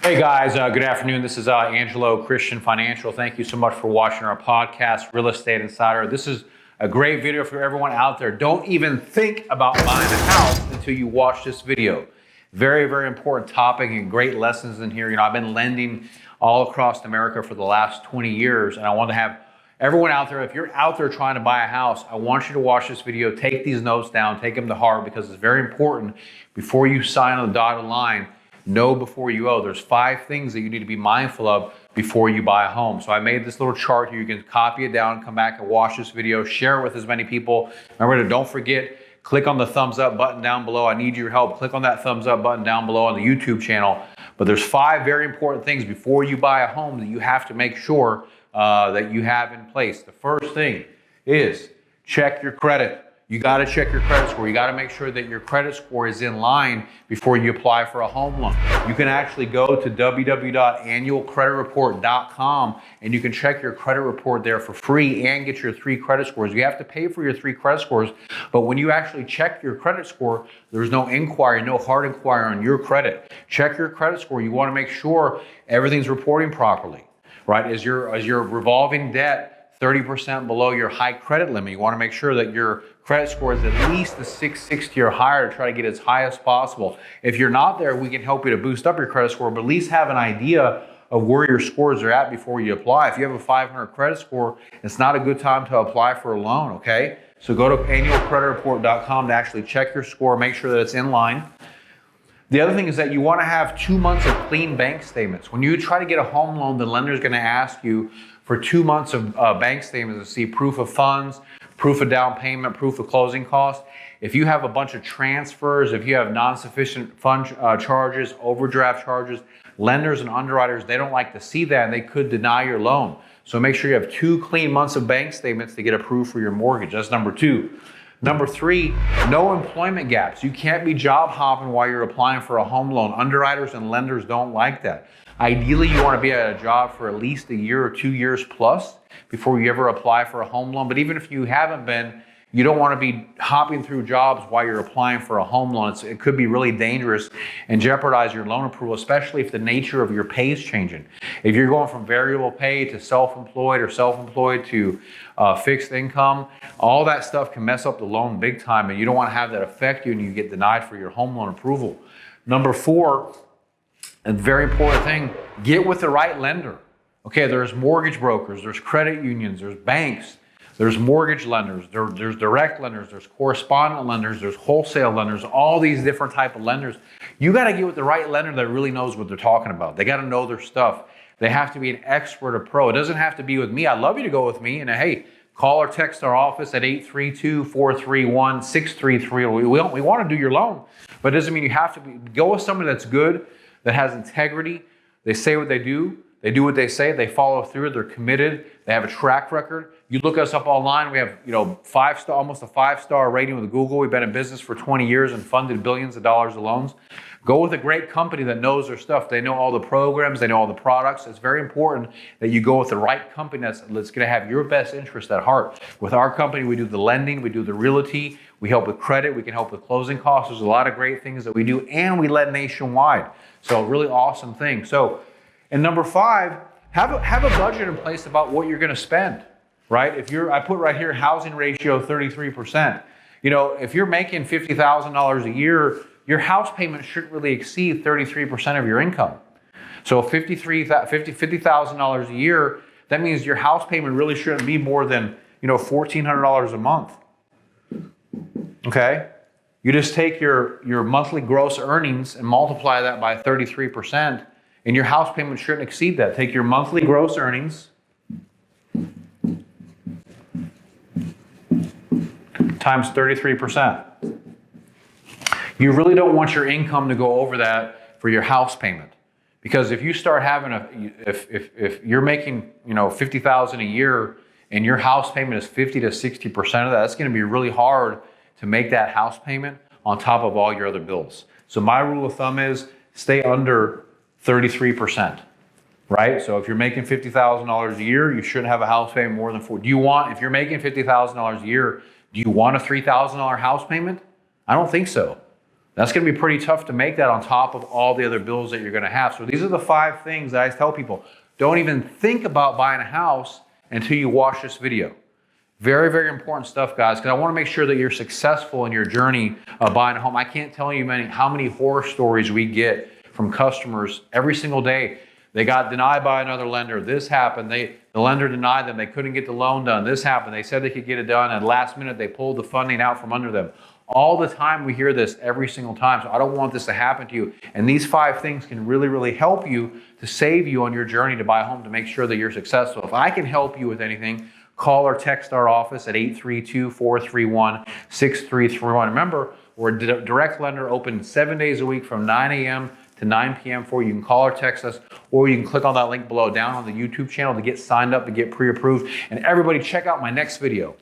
Hey guys, good afternoon. This is Angelo Christian Financial. Thank you so much for watching our podcast, Real Estate Insider. This is a great video for everyone out there. Don't even think about buying a house until you watch this video. Very, very important topic and great lessons in here. I've been lending all across America for the last 20 years, and I want to have everyone out there, if you're out there trying to buy a house, I want you to watch this video, take these notes down, take them to heart, because it's very important before you sign on the dotted line. Know before you owe. There's 5 things that you need to be mindful of before you buy a home. So I made this little chart here. You can copy it down, come back and watch this video, share it with as many people. Remember to don't forget, click on the thumbs up button down below. I need your help. Click on that thumbs up button down below on the YouTube channel. But there's 5 very important things before you buy a home that you have to make sure that you have in place. The first thing is check your credit. You got to check your credit score. You got to make sure that your credit score is in line before you apply for a home loan. You can actually go to www.angelochristian.com and you can check your credit report there for free and get your 3 credit scores. You have to pay for your 3 credit scores, but when you actually check your credit score, there's no inquiry, no hard inquiry on your credit. Check your credit score. You want to make sure everything's reporting properly, right? Is your revolving debt 30% below your high credit limit? You want to make sure that your credit score is at least a 660 or higher to try to get as high as possible. If you're not there, we can help you to boost up your credit score, but at least have an idea of where your scores are at before you apply. If you have a 500 credit score, it's not a good time to apply for a loan, okay? So go to annualcreditreport.com to actually check your score, make sure that it's in line. The other thing is that you want to have 2 months of clean bank statements. When you try to get a home loan, the lender is going to ask you for 2 months of bank statements to see proof of funds, proof of down payment, proof of closing costs. If you have a bunch of transfers, if you have non-sufficient fund charges, overdraft charges, lenders and underwriters, they don't like to see that and they could deny your loan. So make sure you have 2 clean months of bank statements to get approved for your mortgage. That's number 2. Number 3, no employment gaps. You can't be job hopping while you're applying for a home loan. Underwriters and lenders don't like that. Ideally, you want to be at a job for at least a year or 2 years plus before you ever apply for a home loan. But even if you haven't been, you don't want to be hopping through jobs while you're applying for a home loan. It could be really dangerous and jeopardize your loan approval, especially if the nature of your pay is changing. If you're going from variable pay to self-employed or self-employed to fixed income, all that stuff can mess up the loan big time, and you don't want to have that affect you and you get denied for your home loan approval. Number 4, a very important thing, get with the right lender. Okay, there's mortgage brokers, there's credit unions, there's banks, there's mortgage lenders, there's direct lenders, there's correspondent lenders, there's wholesale lenders, all these different type of lenders. You got to get with the right lender that really knows what they're talking about. They got to know their stuff. They have to be an expert, a pro. It doesn't have to be with me. I'd love you to go with me. And hey, call or text our office at 832-431-633. We want to do your loan, but it doesn't mean you have to go with somebody that's good, that has integrity. They say what they do. They do what they say. They follow through. They're committed. They have a track record. You look us up online. We have, almost a 5-star rating with Google. We've been in business for 20 years and funded billions of dollars of loans. Go with a great company that knows their stuff. They know all the programs. They know all the products. It's very important that you go with the right company that's going to have your best interest at heart. With our company, we do the lending. We do the realty. We help with credit. We can help with closing costs. There's a lot of great things that we do, and we lend nationwide. So really awesome thing. So, and number 5, have a budget in place about what you're going to spend, right? I put right here, housing ratio 33%. If you're making $50,000 a year, your house payment shouldn't really exceed 33% of your income. So $50,000 a year, that means your house payment really shouldn't be more than, $1,400 a month. Okay? You just take your monthly gross earnings and multiply that by 33%, and your house payment shouldn't exceed that. Take your monthly gross earnings times 33%. You really don't want your income to go over that for your house payment, because if you start having if you're making $50,000 a year and your house payment is 50 to 60% of that, that's going to be really hard to make that house payment on top of all your other bills. So my rule of thumb is stay under 33%, right? So if you're making $50,000 a year, you shouldn't have a house payment more than 4. If you're making $50,000 a year, do you want a $3,000 house payment? I don't think so. That's going to be pretty tough to make that on top of all the other bills that you're going to have. So these are the 5 things that I tell people. Don't even think about buying a house until you watch this video. Very, very important stuff, guys, because I want to make sure that you're successful in your journey of buying a home. I can't tell you how many horror stories we get from customers every single day. They got denied by another lender. This happened. The lender denied them. They couldn't get the loan done. This happened. They said they could get it done, and last minute they pulled the funding out from under them. All the time we hear this every single time. So I don't want this to happen to you. And these 5 things can really, really help you to save you on your journey to buy a home, to make sure that you're successful. If I can help you with anything, call or text our office at 832-431-6331. Remember, we're a direct lender, open 7 days a week from 9 a.m. to 9 p.m. for you. You can call or text us, or you can click on that link below down on the YouTube channel to get signed up, to get pre-approved. And everybody, check out my next video.